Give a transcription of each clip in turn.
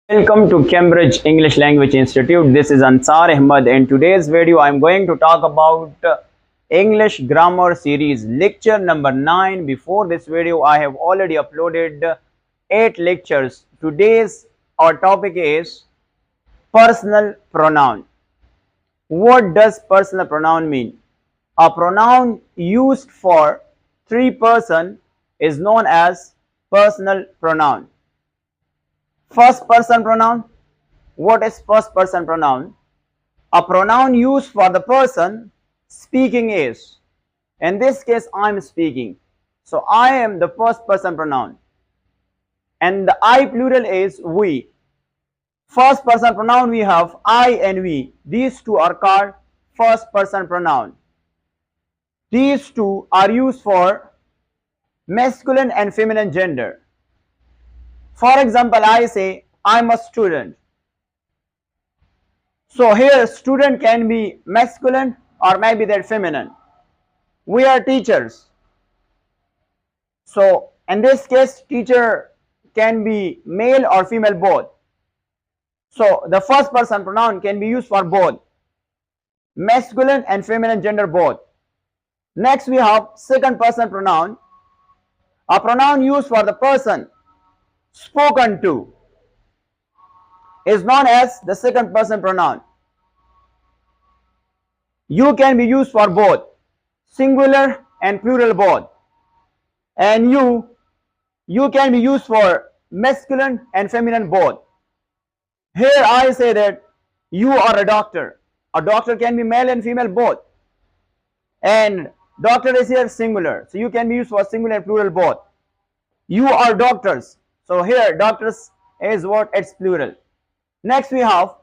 Welcome to Cambridge English Language Institute. This is Ansar Ahmad. In today's video, I'm going to talk about English Grammar Series lecture number 9. Before this video, I have already uploaded 8 lectures. Today's our topic is personal pronoun. What does personal pronoun mean? A pronoun used for 3 persons is known as personal pronoun. First person pronoun. What is first person pronoun? A pronoun used for the person speaking is. In this case, I am speaking. So I am the first person pronoun. And the I plural is we. First person pronoun we have I and we. These two are called first person pronoun. These two are used for masculine and feminine gender. For example, I say, I'm a student. So here, student can be masculine or maybe that feminine. We are teachers. So in this case, teacher can be male or female both. So the first person pronoun can be used for both, masculine and feminine gender both. Next we have second person pronoun, a pronoun used for the person spoken to is known as the second person pronoun. You can be used for both, singular and plural both. And you can be used for masculine and feminine both. Here I say that you are a doctor. A doctor can be male and female both. And doctor is here singular. So you can be used for singular and plural both. You are doctors. So here doctors is what? It's plural. Next we have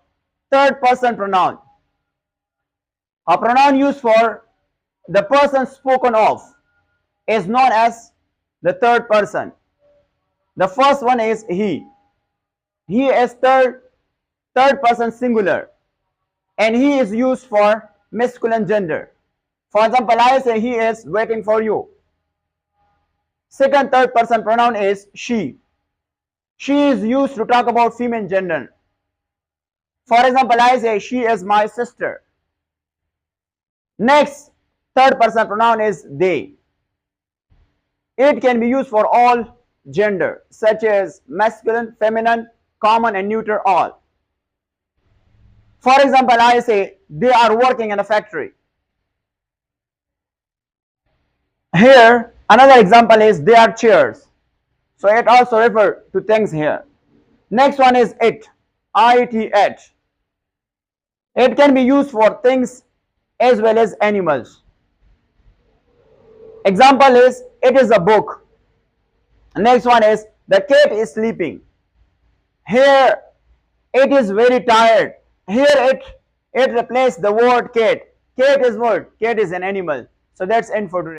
third person pronoun. A pronoun used for the person spoken of is known as the third person. The first one is he. He is third person singular, and he is used for masculine gender. For example, I say he is waiting for you. Second third person pronoun is she. She is used to talk about female gender. For example, I say she is my sister. Next third person pronoun is they. It can be used for all gender such as masculine, feminine, common and neuter all. For example, I say they are working in a factory. Here another example is they are chairs. So it also refers to things here. Next one is it. It. It can be used for things as well as animals. Example is it is a book. Next one is the cat is sleeping. Here it is very tired. Here it replaces the word cat. Cat is what? Cat is an animal. So that's end for today.